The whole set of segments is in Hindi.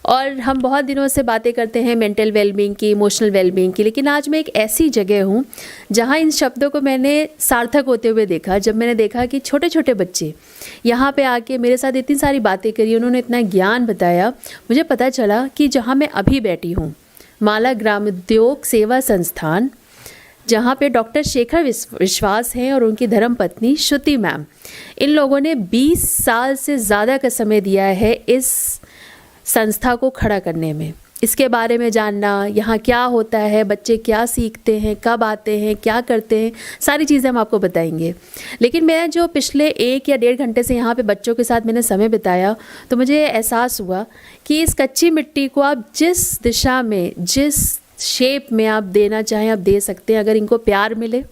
और हम बहुत दिनों से बातें करते हैं मेंटल वेलबींग की, इमोशनल वेलबींग की, लेकिन आज मैं एक ऐसी जगह हूँ जहाँ इन शब्दों को मैंने सार्थक होते हुए देखा। जब मैंने देखा कि छोटे छोटे बच्चे यहाँ पे आके मेरे साथ इतनी सारी बातें करी, उन्होंने इतना ज्ञान बताया, मुझे पता चला कि जहाँ मैं अभी बैठी हूँ, माला ग्रामोद्योग सेवा संस्थान, जहाँ पे डॉक्टर शेखर विश्वास हैं और उनकी धर्मपत्नी श्रुति मैम, इन लोगों ने 20 साल से ज़्यादा का समय दिया है इस संस्था को खड़ा करने में। इसके बारे में जानना, यहाँ क्या होता है, बच्चे क्या सीखते हैं, कब आते हैं, क्या करते हैं, सारी चीज़ें हम आपको बताएंगे। लेकिन मैं जो पिछले 1 या 1.5 घंटे से यहाँ पे बच्चों के साथ मैंने समय बिताया, तो मुझे एहसास हुआ कि इस कच्ची मिट्टी को आप जिस दिशा में, जिस शेप में आप देना चाहें आप दे सकते हैं, अगर इनको प्यार मिले,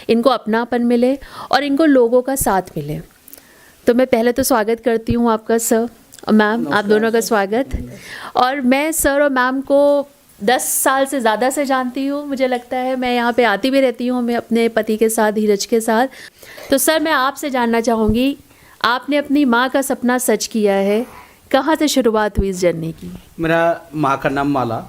इनको अपनापन मिले और इनको लोगों का साथ मिले। तो मैं पहले तो स्वागत करती हूँ आपका सर और मैम, आप दोनों का स्वागत। और मैं सर और मैम को 10 साल से ज़्यादा से जानती हूँ, मुझे लगता है मैं यहाँ पे आती भी रहती हूँ, मैं अपने पति के साथ, धीरज के साथ। तो सर, मैं आपसे जानना चाहूँगी, आपने अपनी माँ का सपना सच किया है, कहाँ से शुरुआत हुई इस जर्नी की? मेरा माँ का नाम माला।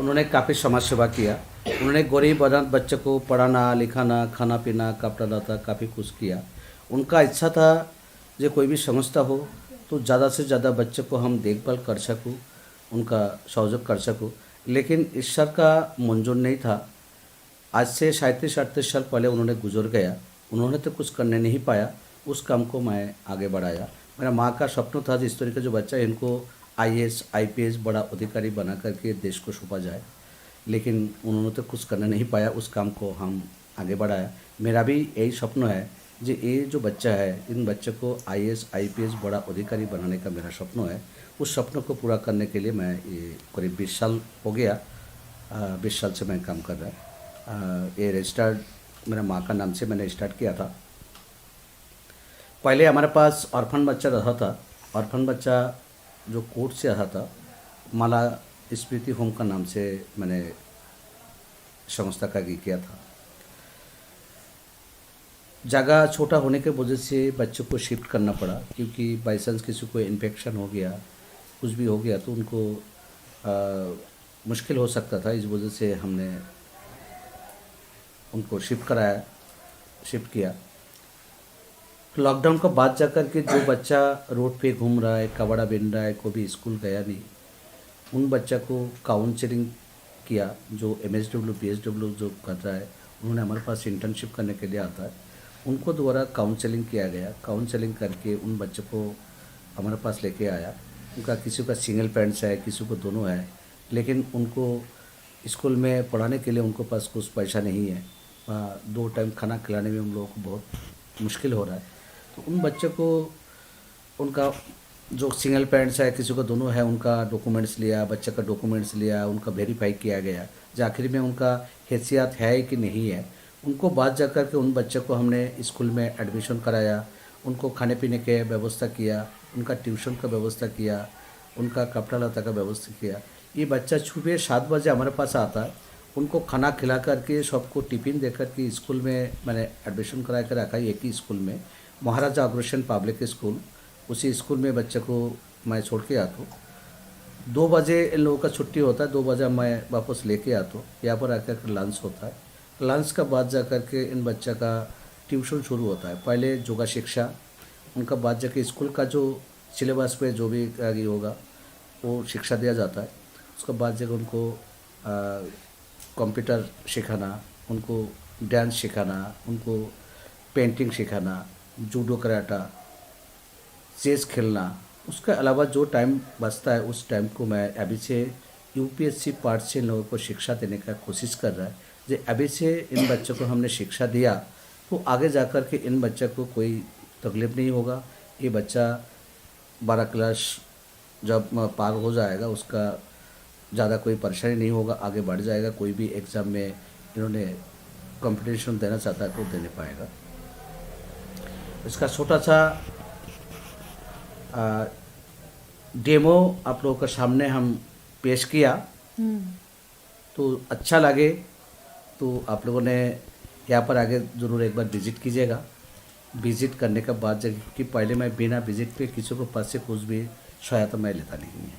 उन्होंने काफ़ी समाज सेवा किया। उन्होंने गरीब अनाथ बच्चे को पढ़ाना, लिखाना, खाना पीना, कपड़ा लता काफ़ी कुछ किया। उनका इच्छा था जो कोई भी संस्था हो तो ज़्यादा से ज़्यादा बच्चे को हम देखभाल कर सकूँ, उनका सहयोग कर सकूँ, लेकिन ईश्वर का मंजूर नहीं था। आज से 37-38 साल पहले उन्होंने गुजर गया। उन्होंने तो कुछ करने नहीं पाया, उस काम को मैं आगे बढ़ाया। मेरा माँ का स्वप्न था जिस तरीके जो बच्चा इनको IAS IPS बड़ा अधिकारी बना करके देश को सौंपा जाए, लेकिन उन्होंने तो कुछ करने नहीं पाया, उस काम को हम आगे बढ़ाया। मेरा भी यही स्वप्न है जी, ये जो बच्चा है, इन बच्चों को IAS IPS बड़ा अधिकारी बनाने का मेरा स्वप्न है। उस स्वप्न को पूरा करने के लिए मैं ये करीब 20 साल हो गया, 20 साल से मैं काम कर रहा। ये रजिस्टर्ड मेरा माँ का नाम से मैंने स्टार्ट किया था। पहले हमारे पास ऑर्फन बच्चा रहा था। ऑर्फन बच्चा जो कोर्ट से रहा था, माला स्मृति होम का नाम से मैंने संस्था का किया था। जगह छोटा होने के वजह से बच्चों को शिफ्ट करना पड़ा, क्योंकि बाई चांस किसी को इन्फेक्शन हो गया, कुछ भी हो गया तो उनको मुश्किल हो सकता था। इस वजह से हमने उनको शिफ्ट किया। लॉकडाउन का बाद जाकर के जो बच्चा रोड पे घूम रहा है, कबाड़ा बिन रहा है, कभी स्कूल गया नहीं, उन बच्चा को काउंसलिंग किया। जो MSW BSW जो कर रहा है, उन्होंने हमारे पास इंटर्नशिप करने के लिए आता है, उनको द्वारा काउंसलिंग किया गया। काउंसलिंग करके उन बच्चों को हमारे पास लेके आया। उनका किसी का सिंगल पेरेंट्स है, किसी को दोनों है, लेकिन उनको स्कूल में पढ़ाने के लिए उनको पास कुछ पैसा नहीं है। 2 टाइम खाना खिलाने में उन लोगों को बहुत मुश्किल हो रहा है। तो उन बच्चों को, उनका जो सिंगल पेरेंट्स है, किसी को दोनों है, उनका डॉक्यूमेंट्स लिया, बच्चे का डॉक्यूमेंट्स लिया, उनका वेरीफाई किया गया, जो आखिर में उनका हैसियत है कि नहीं है। उनको बाद जा कर के उन बच्चों को हमने स्कूल में एडमिशन कराया, उनको खाने पीने के व्यवस्था किया, उनका ट्यूशन का व्यवस्था किया, उनका कपड़ा लता का व्यवस्था किया। ये बच्चा सुबह 7 बजे हमारे पास आता है, उनको खाना खिला करके, सबको टिफ़िन दे करके स्कूल में मैंने एडमिशन करा कर रखा है। एक ही स्कूल में, महाराजा अग्रसेन पब्लिक स्कूल, उसी स्कूल में बच्चे को मैं छोड़ के आता हूँ। 2 बजे इन लोगों का छुट्टी होता है, 2 बजे मैं वापस लेके आता हूँ। यहाँ पर आकर लंच होता है। लंच का बाद जा कर के इन बच्चा का ट्यूशन शुरू होता है। पहले योगा शिक्षा, उनका बाद जाके स्कूल का जो सिलेबस पे जो भी आगे होगा वो शिक्षा दिया जाता है। उसके बाद जब उनको कंप्यूटर सिखाना, उनको डांस सिखाना, उनको पेंटिंग सिखाना, जूडो कराटा, चेस खेलना। उसके अलावा जो टाइम बचता है उस टाइम को मैं अभी से UPSC पार्ट से इन लोगों को शिक्षा देने का कोशिश कर रहा है। जो अभी से इन बच्चों को हमने शिक्षा दिया तो आगे जाकर के इन बच्चों को कोई तकलीफ नहीं होगा। ये बच्चा 12 क्लास जब पार हो जाएगा, उसका ज़्यादा कोई परेशानी नहीं होगा, आगे बढ़ जाएगा। कोई भी एग्ज़ाम में इन्होंने कंपटीशन देना चाहता है तो देने पाएगा। इसका छोटा सा डेमो आप लोगों के सामने हम पेश किया, तो अच्छा लगे तो आप लोगों ने यहाँ पर आगे ज़रूर एक बार विज़िट कीजिएगा। विज़िट करने के बाद जब कि पहले मैं बिना विज़िट पे किसी को पास से कुछ भी सहायता मैं लेता नहीं है,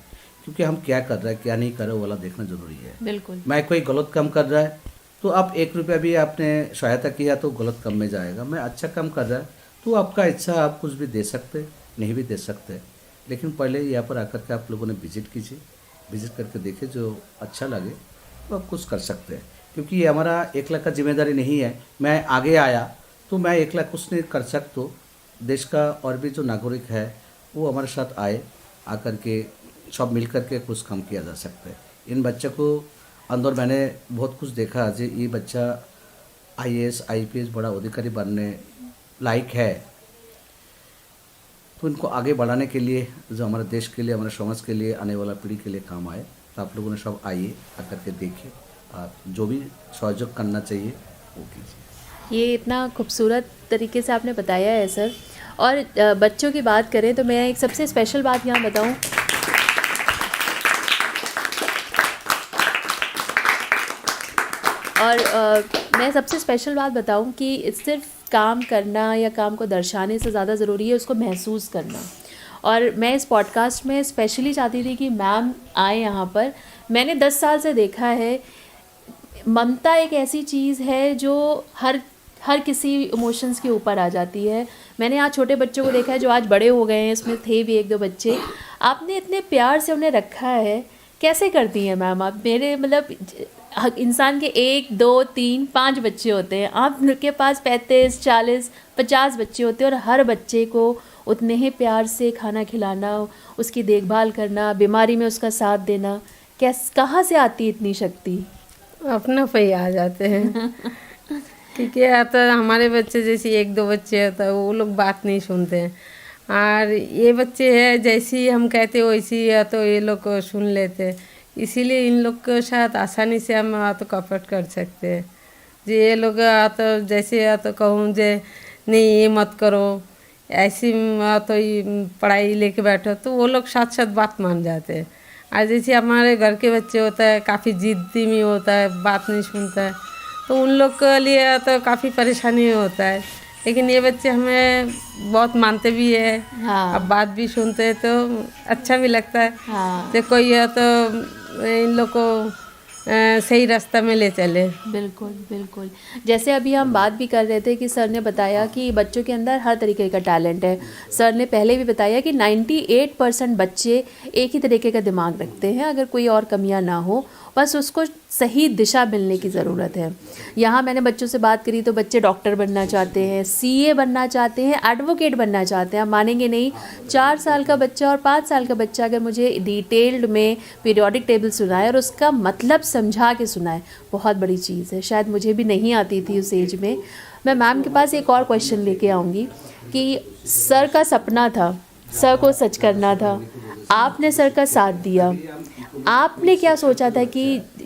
क्योंकि हम क्या कर रहे हैं क्या नहीं कर रहे वो वाला देखना ज़रूरी है। बिल्कुल। मैं कोई गलत काम कर रहा है तो आप 1 रुपया भी आपने सहायता किया तो गलत काम में जाएगा। मैं अच्छा काम कर रहा है तो आपका इच्छा आप कुछ भी दे सकते, नहीं भी दे सकते, लेकिन पहले यहाँ पर आकर के आप लोगों ने विजिट कीजिए, विजिट करके देखिए, जो अच्छा लगे तो आप कुछ कर सकते हैं। क्योंकि ये हमारा 1 लाख का जिम्मेदारी नहीं है, मैं आगे आया तो मैं 1 लाख कुछ नहीं कर सकता, देश का और भी जो नागरिक है वो हमारे साथ आए, आकर के सब मिल कर के कुछ काम किया जा सकता है। इन बच्चों को अंदर मैंने बहुत कुछ देखा जो ये बच्चा IAS IPS बड़ा अधिकारी बनने लायक है, तो इनको आगे बढ़ाने के लिए जो हमारे देश के लिए, हमारे समाज के लिए, आने वाला पीढ़ी के लिए काम आए, तो आप लोगों ने सब आइए, आकर के देखिए, आप जो भी सहयोग करना चाहिए वो कीजिए। ये इतना खूबसूरत तरीके से आपने बताया है सर। और बच्चों की बात करें तो मैं एक सबसे स्पेशल बात यहाँ बताऊँ, और मैं सबसे स्पेशल बात बताऊं कि सिर्फ काम करना या काम को दर्शाने से ज़्यादा ज़रूरी है उसको महसूस करना। और मैं इस पॉडकास्ट में स्पेशली चाहती थी कि मैम आए यहाँ पर। मैंने 10 साल से देखा है, ममता एक ऐसी चीज़ है जो हर किसी इमोशंस के ऊपर आ जाती है। मैंने आज छोटे बच्चों को देखा है जो आज बड़े हो गए हैं, इसमें थे भी 1-2 बच्चे, आपने इतने प्यार से उन्हें रखा है। कैसे करती हैं मैम आप? मेरे मतलब इंसान के 1, 2, 3, 5 बच्चे होते हैं, आपके पास 35, 40, 50 बच्चे होते हैं और हर बच्चे को उतने ही प्यार से खाना खिलाना, उसकी देखभाल करना, बीमारी में उसका साथ देना, कहाँ से आती है इतनी शक्ति? अपना पे ही आ जाते हैं क्योंकि या तो हमारे बच्चे जैसे 1-2 बच्चे होता है वो लोग बात नहीं सुनते हैं, और ये बच्चे हैं जैसी हम कहते वैसी या तो ये लोग सुन लेते हैं, इसीलिए इन लोग के साथ आसानी से हम तो कपट कर सकते हैं। जो ये लोग तो जैसे या तो कहूँ जे नहीं ये मत करो, ऐसी तो पढ़ाई लेके बैठो, तो वो लोग साथ साथ बात मान जाते हैं। और जैसे हमारे घर के बच्चे होता है काफ़ी जिद्दी में होता है, बात नहीं सुनता है, तो उन लोग के लिए तो काफ़ी परेशानी होता है। लेकिन ये बच्चे हमें बहुत मानते भी है, हाँ। अब बात भी सुनते हैं तो अच्छा भी लगता है। हाँ। तो कोई है तो इन लोग को सही रास्ता में ले चले। बिल्कुल बिल्कुल। जैसे अभी हम बात भी कर रहे थे कि सर ने बताया कि बच्चों के अंदर हर तरीके का टैलेंट है। सर ने पहले भी बताया कि 98% बच्चे एक ही तरीके का दिमाग रखते हैं, अगर कोई और कमियां ना हो, बस उसको सही दिशा मिलने की ज़रूरत है। यहाँ मैंने बच्चों से बात करी तो बच्चे डॉक्टर बनना चाहते हैं, CA बनना चाहते हैं, एडवोकेट बनना चाहते हैं। आप मानेंगे नहीं, 4 साल का बच्चा और 5 साल का बच्चा अगर मुझे डिटेल्ड में पीरियोडिक टेबल सुनाए और उसका मतलब समझा के सुनाए, बहुत बड़ी चीज़ है। शायद मुझे भी नहीं आती थी उस एज में। मैं मैम के पास एक और क्वेश्चन लेके आऊँगी कि सर का सपना था, सर को सच करना था, आपने सर का साथ दिया, आपने क्या सोचा था कि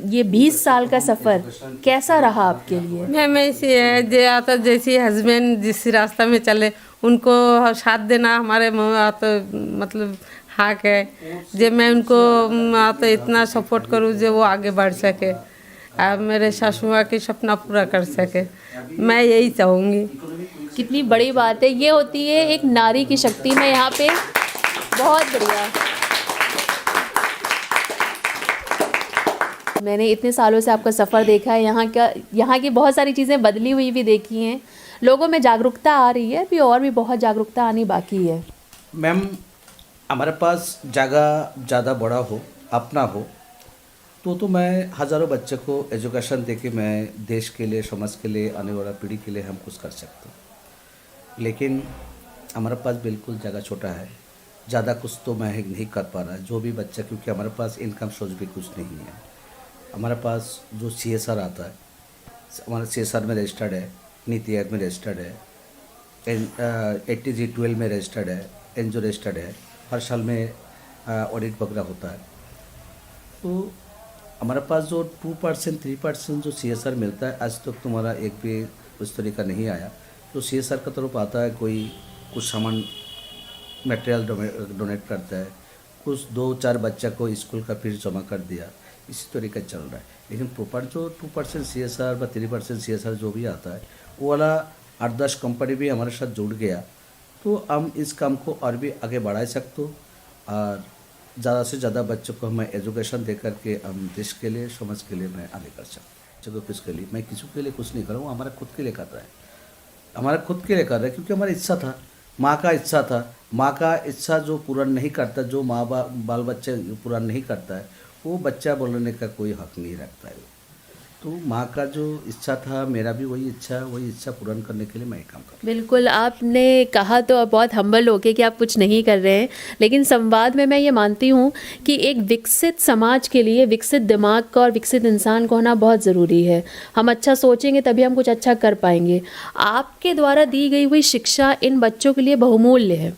ये 20 साल का सफ़र कैसा रहा आपके लिए? मैम ऐसे है जे आता जैसे हस्बैंड जिस रास्ता में चले उनको साथ देना हमारे तो मतलब हक है। जे मैं उनको तो इतना सपोर्ट करूँ जो वो आगे बढ़ सके और मेरे सासू माँ की सपना पूरा कर सके, मैं यही चाहूँगी। कितनी बड़ी बात है, ये होती है एक नारी की शक्ति। मैं यहाँ पे बहुत बढ़िया, मैंने इतने सालों से आपका सफ़र देखा है, यहाँ की बहुत सारी चीज़ें बदली हुई भी देखी हैं, लोगों में जागरूकता आ रही है, अभी और भी बहुत जागरूकता आनी बाकी है। मैम हमारे पास जगह ज़्यादा बड़ा हो, अपना हो, तो मैं हज़ारों बच्चे को एजुकेशन दे के मैं देश के लिए, समाज के लिए, आने वाला पीढ़ी के लिए हम कुछ कर सकते हैं। लेकिन हमारे पास बिल्कुल जगह छोटा है, ज़्यादा कुछ तो मैं नहीं कर पा रहा जो भी बच्चा, क्योंकि हमारे पास इनकम सोर्स भी कुछ नहीं है। हमारे पास जो CSR आता है, हमारा CSR में रजिस्टर्ड है, नीति आयोग में रजिस्टर्ड है, ATG12 में रजिस्टर्ड है, NGO रजिस्टर्ड है, हर साल में ऑडिट वगैरह होता है। तो हमारे पास जो 2% 3% जो CSR मिलता है, आज तक तुम्हारा एक भी उस तरीका नहीं आया। तो CSR का तरफ आता है, कोई कुछ सामान मटेरियल डोनेट करता है, कुछ 2-4 बच्चा को स्कूल का फीस जमा कर दिया, इसी तरीका चल रहा है। लेकिन प्रॉपर जो 2% CSR व 3% CSR जो भी आता है, वो वाला 8-10 कंपनी भी हमारे साथ जुड़ गया, तो हम इस काम को और भी आगे बढ़ा सकते हो। और ज़्यादा से ज़्यादा बच्चों को हमें एजुकेशन दे करके हम देश के लिए समाज के लिए मैं आगे कर सकूँ। चलो किसके लिए, मैं किसी के लिए कुछ नहीं कर रहा हूँ, हमारा खुद के लिए कर रहा है, हमारा खुद के लिए कर रहा है, क्योंकि हमारी इच्छा था, माँ का इच्छा था। माँ का इच्छा जो पूरा नहीं करता, जो माँ बाल बच्चे पूरा नहीं करता है, वो बच्चा बोलने का कोई हक नहीं रखता है। तो माँ का जो इच्छा था, मेरा भी वही इच्छा पूर्ण करने के लिए मैं काम कर रहा बिल्कुल, आपने कहा तो अब बहुत हम्बल होके कि आप कुछ नहीं कर रहे हैं, लेकिन संवाद में मैं ये मानती हूँ कि एक विकसित समाज के लिए विकसित दिमाग का और विकसित इंसान को होना बहुत ज़रूरी है। हम अच्छा सोचेंगे तभी हम कुछ अच्छा कर पाएंगे। आपके द्वारा दी गई हुई शिक्षा इन बच्चों के लिए बहुमूल्य है।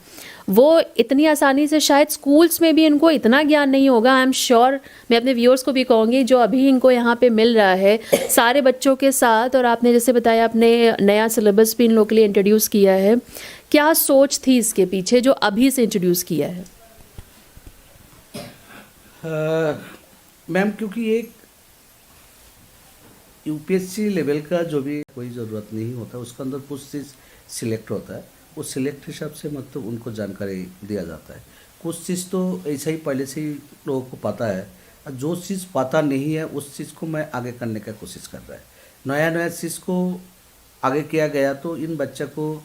वो इतनी आसानी से शायद स्कूल्स में भी इनको इतना ज्ञान नहीं होगा। आई एम श्योर, मैं अपने व्यूअर्स को भी कहूँगी जो अभी इनको यहाँ पे मिल रहा है सारे बच्चों के साथ, और आपने जैसे बताया आपने नया सिलेबस भी इन लोगों के लिए इंट्रोड्यूस किया है, क्या सोच थी इसके पीछे जो अभी से इंट्रोड्यूस किया है? मैम, क्योंकि एक यूपीएससी लेवल का जो भी कोई ज़रूरत नहीं होता, उसके अंदर कुछ चीज़ सिलेक्ट होता है, वो सिलेक्ट हिसाब से मतलब उनको जानकारी दिया जाता है। कुछ चीज़ तो ऐसा ही पहले से ही लोगों को पता है, और जो चीज़ पता नहीं है उस चीज़ को मैं आगे करने का कोशिश कर रहा है। नया नया चीज़ को आगे किया गया तो इन बच्चे को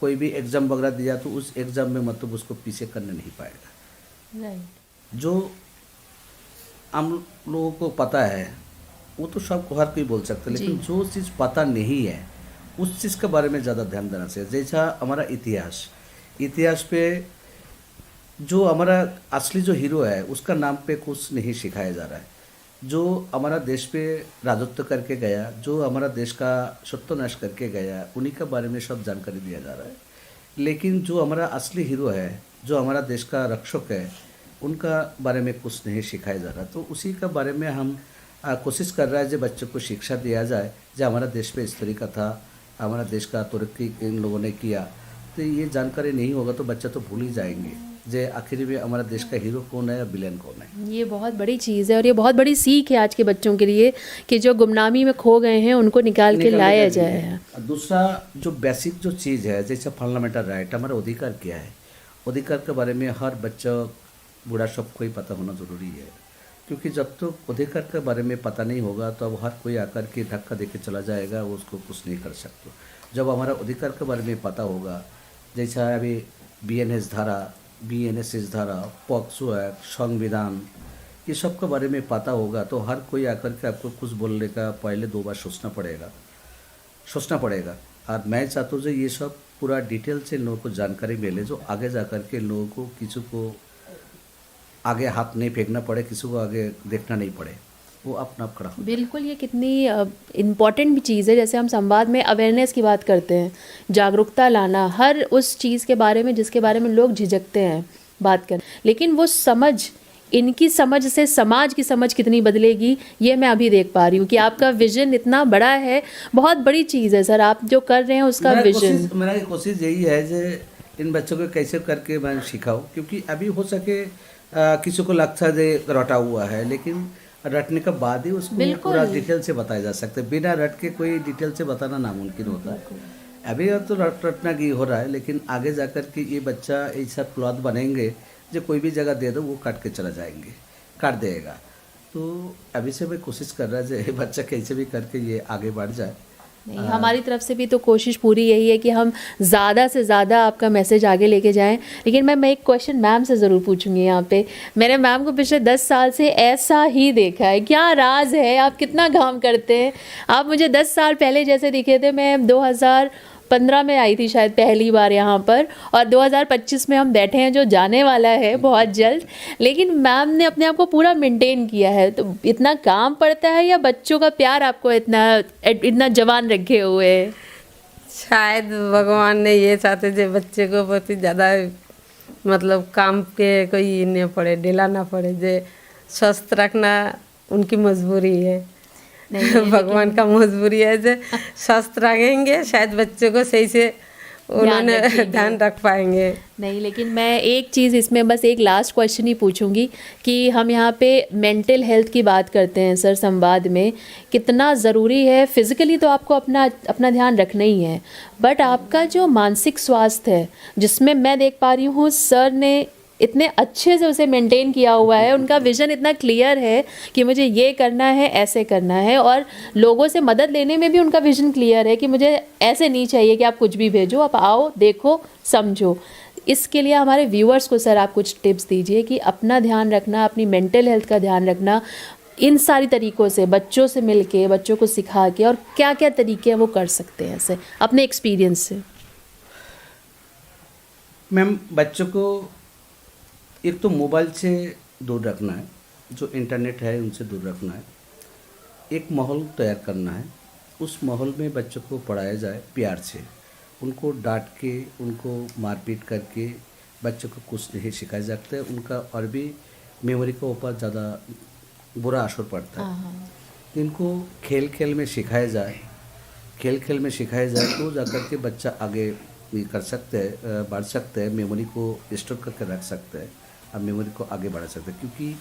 कोई भी एग्ज़ाम वगैरह दिया तो उस एग्ज़ाम में मतलब उसको पीछे करने नहीं पाएगा। राइट। जो हम लोगों को पता है वो तो सबको हर कोई बोल सकता है, लेकिन जो चीज़ पता नहीं है उस चीज़ के बारे में ज़्यादा ध्यान देना चाहिए। जैसा हमारा इतिहास पे जो हमारा असली जो हीरो है उसका नाम पे कुछ नहीं सिखाया जा रहा है। जो हमारा देश पे राजत्व करके गया, जो हमारा देश का सत्यानाश करके गया, उन्हीं के बारे में सब जानकारी दिया जा रहा है। लेकिन जो हमारा असली हीरो है, जो हमारा देश का रक्षक है, उनका बारे में कुछ नहीं सिखाया जा रहा। तो उसी के बारे में हम कोशिश कर रहा है जो बच्चों को शिक्षा दिया जाए, जो हमारा देश पे इस तरीका था, हमारा देश का तरक्की इन लोगों ने किया। तो ये जानकारी नहीं होगा तो बच्चे तो भूल ही जाएंगे जे आखिर में हमारा देश का हीरो कौन है या विलेन कौन है। ये बहुत बड़ी चीज़ है और ये बहुत बड़ी सीख है आज के बच्चों के लिए कि जो गुमनामी में खो गए हैं उनको निकाल के लाया जाए। दूसरा जो बेसिक जो चीज़ है, जैसे फंडामेंटल राइट, हमारा अधिकार क्या है, अधिकार के बारे में हर बच्चा बूढ़ा सबको ही पता होना ज़रूरी है। क्योंकि जब तो अधिकार के बारे में पता नहीं होगा तो अब हर कोई आकर के धक्का दे के चला जाएगा, वो उसको कुछ नहीं कर सकते। जब हमारा अधिकार के बारे में पता होगा, जैसा अभी बीएनएसएस धारा, पॉक्सो एक्ट, संविधान, ये सब के बारे में पता होगा तो हर कोई आकर के आपको कुछ बोलने का पहले 2 बार सोचना पड़ेगा। और मैं चाहता हूँ ये सब पूरा डिटेल से लोगों को जानकारी मिले, जो आगे जा कर के लोगों को किसी को आगे हाथ नहीं फेंकना पड़े, किसी को आगे देखना नहीं पड़े, वो अपना आप खड़ा हो। बिल्कुल, ये कितनी इम्पॉर्टेंट भी चीज़ है। जैसे हम संवाद में अवेयरनेस की बात करते हैं, जागरूकता लाना हर उस चीज़ के बारे में जिसके बारे में लोग झिझकते हैं बात करना, लेकिन वो समझ, इनकी समझ से समाज की समझ कितनी बदलेगी ये मैं अभी देख पा रही हूँ कि आपका विजन इतना बड़ा है। बहुत बड़ी चीज़ है सर आप जो कर रहे हैं उसका विजन। मेरा कोशिश यही है कि इन बच्चों को कैसे करके मैं सिखाऊँ, क्योंकि अभी हो सके किसी को लगता है रटा हुआ है, लेकिन रटने के बाद ही उसको पूरा डिटेल से बताया जा सकता है। बिना रट के कोई डिटेल से बताना नामुमकिन होता है। अभी तो रटना की हो रहा है, लेकिन आगे जाकर के ये बच्चा ऐसा प्लॉट बनेंगे जो कोई भी जगह दे दो वो काट के चला जाएंगे, काट देगा। तो अभी से मैं कोशिश कर रहा है बच्चा कैसे भी करके ये आगे बढ़ जाए। नहीं, हमारी तरफ से भी तो कोशिश पूरी यही है कि हम ज़्यादा से ज़्यादा आपका मैसेज आगे लेके जाएं। लेकिन मैं एक क्वेश्चन मैम से ज़रूर पूछूंगी यहाँ पे। मैंने मैम को पिछले 10 साल से ऐसा ही देखा है, क्या राज है, आप कितना काम करते हैं? आप मुझे 10 साल पहले जैसे दिखे थे, मैं 2015 में आई थी शायद पहली बार यहाँ पर, और 2025 में हम बैठे हैं जो जाने वाला है बहुत जल्द। लेकिन मैम ने अपने आप को पूरा मेंटेन किया है। तो इतना काम पड़ता है या बच्चों का प्यार आपको इतना जवान रखे हुए है? शायद भगवान ने ये चाहते थे बच्चे को बहुत ही ज़्यादा मतलब काम के कोई नहीं पड़े, ढीला ना पड़े, जे स्वस्थ रखना उनकी मजबूरी है। भगवान का मजबूरी है जो स्वस्थ रखेंगे शायद बच्चों को सही से उन्होंने ध्यान रख पाएंगे। नहीं, लेकिन मैं एक चीज़ इसमें बस एक लास्ट क्वेश्चन ही पूछूंगी कि हम यहाँ पे मेंटल हेल्थ की बात करते हैं सर संवाद में, कितना ज़रूरी है। फिज़िकली तो आपको अपना ध्यान रखना ही है, बट आपका जो मानसिक स्वास्थ्य है जिसमें मैं देख पा रही हूँ सर ने इतने अच्छे से उसे मेंटेन किया हुआ है, उनका विजन इतना क्लियर है कि मुझे ये करना है, ऐसे करना है, और लोगों से मदद लेने में भी उनका विजन क्लियर है कि मुझे ऐसे नहीं चाहिए कि आप कुछ भी भेजो, आप आओ, देखो, समझो। इसके लिए हमारे व्यूअर्स को सर आप कुछ टिप्स दीजिए कि अपना ध्यान रखना, अपनी मेंटल हेल्थ का ध्यान रखना इन सारी तरीक़ों से, बच्चों से मिलके, बच्चों को सिखा के, और क्या क्या तरीके हैं वो कर सकते हैं ऐसे अपने एक्सपीरियंस से। मैम, बच्चों को एक तो मोबाइल से दूर रखना है, जो इंटरनेट है उनसे दूर रखना है, एक माहौल तैयार करना है, उस माहौल में बच्चों को पढ़ाया जाए प्यार से, उनको डांट के, उनको मारपीट करके बच्चों को कुछ नहीं सिखाया जाता है, उनका और भी मेमोरी के ऊपर ज़्यादा बुरा असर पड़ता है। इनको खेल खेल में सिखाया जाए, खेल खेल में सिखाया जाए तो जाकर के बच्चा आगे ये कर सकते हैं, बढ़ सकते हैं, मेमोरी को स्टोर करके रख सकते हैं और मेमोरी को आगे बढ़ा सकते हैं। क्योंकि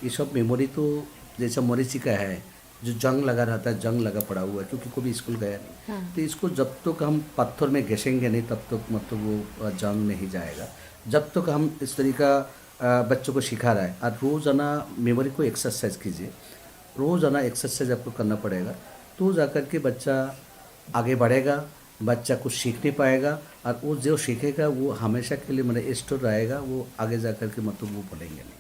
ये सब मेमोरी तो जैसा मरीचिका है जो जंग लगा रहता है, जंग लगा पड़ा हुआ है, क्योंकि कभी स्कूल गया नहीं। तो इसको जब तक हम पत्थर में घसेंगे नहीं तब तक मतलब वो जंग नहीं जाएगा। जब तक हम इस तरीका बच्चों को सिखा रहा है, और रोज़ाना मेमोरी को एक्सरसाइज कीजिए, रोज़ाना एक्सरसाइज आपको करना पड़ेगा, तो जाकर के बच्चा आगे बढ़ेगा, बच्चा कुछ सीख नहीं पाएगा, और वो जो सीखेगा वो हमेशा के लिए मतलब स्टोर रहेगा, वो आगे जाकर के मतलब वो बोलेंगे नहीं।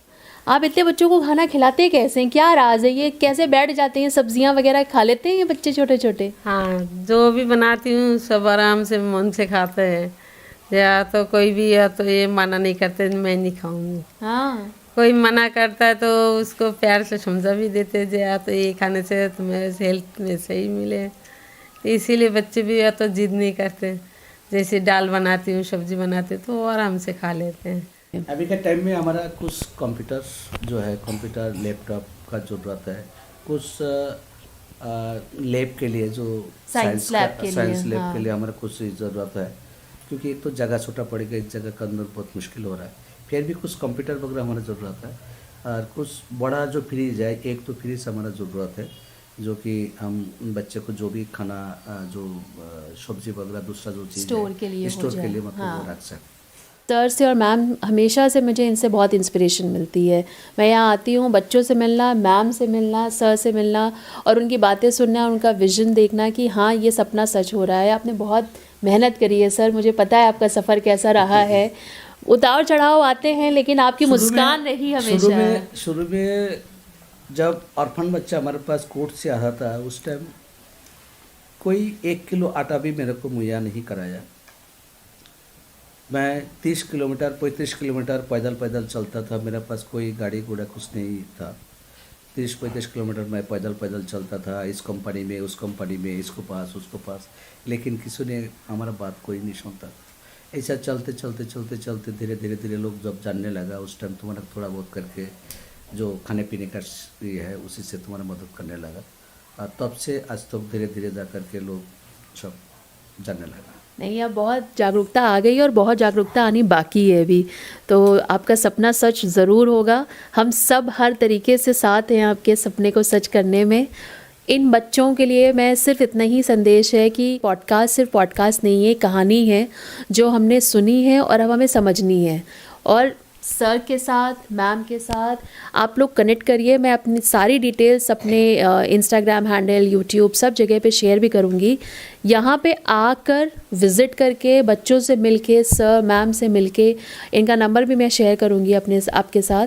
आप इतने बच्चों को खाना खिलाते कैसे हैं, क्या राज है, ये कैसे बैठ जाते हैं, सब्जियां वगैरह खा लेते हैं ये बच्चे छोटे छोटे? हाँ, जो भी बनाती हूँ सब आराम से मन से खाते हैं। या तो कोई भी या तो ये मना नहीं करते मैं नहीं खाऊंगी, हाँ, कोई मना करता है तो उसको प्यार से समझा भी देते हैं, या तो ये खाने से तुम्हें हेल्थ में सही मिले। तो इसीलिए बच्चे भी या तो जिद नहीं करते। जैसे दाल बनाती हूँ, सब्जी बनाती हूँ, तो वो आराम से खा लेते हैं। अभी के टाइम में हमारा कुछ कंप्यूटर जो है, कंप्यूटर लैपटॉप का ज़रूरत है, कुछ लैब के लिए जो साइंस लैब के लिए, साइंस लैब हाँ। के लिए हमारा कुछ ज़रूरत है, क्योंकि एक तो जगह छोटा पड़ेगा, एक जगह के अंदर बहुत मुश्किल हो रहा है। फिर भी कुछ कंप्यूटर वगैरह हमारा ज़रूरत है, और कुछ बड़ा जो फ्रिज है, एक तो फ्रिज हमारा ज़रूरत है, जो कि हम बच्चे को जो भी खाना जो सब्जी वगैरह दूसरा जो चीज़ स्टोर के लिए हो स्टोर के जाए, लिए मतलब हाँ। वो रख सकते। सर से और मैम हमेशा से मुझे इनसे बहुत इंस्पिरेशन मिलती है। मैं यहाँ आती हूँ, बच्चों से मिलना, मैम से मिलना, सर से मिलना, और उनकी बातें सुनना, उनका विजन देखना कि हाँ ये सपना सच हो रहा है। आपने बहुत मेहनत करी है सर, मुझे पता है आपका सफ़र कैसा रहा है, उतार चढ़ाव आते हैं, लेकिन आपकी मुस्कान रही हमेशा। शुरू में जब ऑर्फन बच्चा हमारे पास कोर्ट से आया था, उस टाइम कोई 1 किलो आटा भी मेरे को मुहैया नहीं कराया। मैं 30 किलोमीटर 35 किलोमीटर पैदल पैदल चलता था, मेरे पास कोई गाड़ी घोड़ा कुछ नहीं था। 30-35 किलोमीटर मैं पैदल पैदल चलता था, इस कंपनी में, उस कंपनी में, इसको पास उसको पास, लेकिन किसी ने हमारा बात कोई नहीं सुनता। ऐसा चलते चलते चलते चलते धीरे धीरे धीरे लोग जब जानने लगा, उस टाइम तुम्हारा थोड़ा बहुत करके जो खाने पीने का ये है उसी से तुम्हारा मदद करने लगा, और तब से आज तक धीरे धीरे जा कर के लोग सब जानने लगा। नहीं, अब बहुत जागरूकता आ गई और बहुत जागरूकता आनी बाकी है अभी, तो आपका सपना सच ज़रूर होगा। हम सब हर तरीके से साथ हैं आपके सपने को सच करने में। इन बच्चों के लिए मैं सिर्फ इतना ही संदेश है कि पॉडकास्ट सिर्फ पॉडकास्ट नहीं है, कहानी है जो हमने सुनी है और अब हमें समझनी है। और सर के साथ, मैम के साथ आप लोग कनेक्ट करिए। मैं अपनी सारी डिटेल्स अपने इंस्टाग्राम हैंडल, यूट्यूब सब जगह पे शेयर भी करूँगी। यहाँ पे आकर विज़िट करके, बच्चों से मिलके, सर मैम से मिलके, इनका नंबर भी मैं शेयर करूँगी अपने आपके साथ।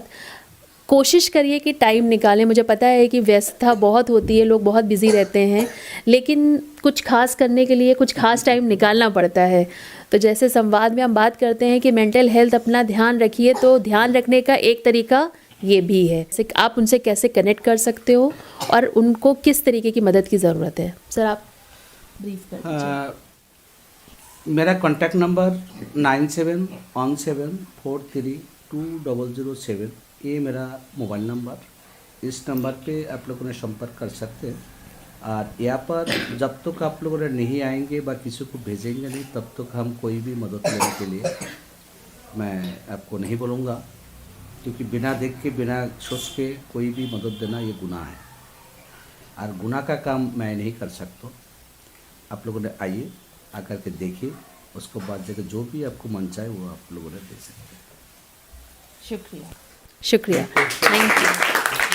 कोशिश करिए कि टाइम निकालें। मुझे पता है कि व्यस्तता बहुत होती है, लोग बहुत बिज़ी रहते हैं, लेकिन कुछ खास करने के लिए कुछ खास टाइम निकालना पड़ता है। तो जैसे संवाद में हम बात करते हैं कि मेंटल हेल्थ अपना ध्यान रखिए, तो ध्यान रखने का एक तरीका ये भी है। आप उनसे कैसे कनेक्ट कर सकते हो और उनको किस तरीके की मदद की ज़रूरत है, सर आप ब्रीफ कर दीजिए। मेरा कॉन्टैक्ट नंबर 9717432007, ये मेरा मोबाइल नंबर। इस नंबर पे आप लोगों ने संपर्क कर सकते हैं। और यहाँ पर जब तक आप लोगों ने नहीं आएंगे व किसी को भेजेंगे नहीं, तब तक हम कोई भी मदद लेने के लिए मैं आपको नहीं बोलूँगा, क्योंकि बिना देख के, बिना सोच के कोई भी मदद देना ये गुनाह है, और गुनाह का काम मैं नहीं कर सकता। आप लोगों ने आइए, आकर के देखिए, उसको बाद जगह जो भी आपको मन चाहे वो आप लोगों ने दे सकते हैं। शुक्रिया शुक्रिया। Thank you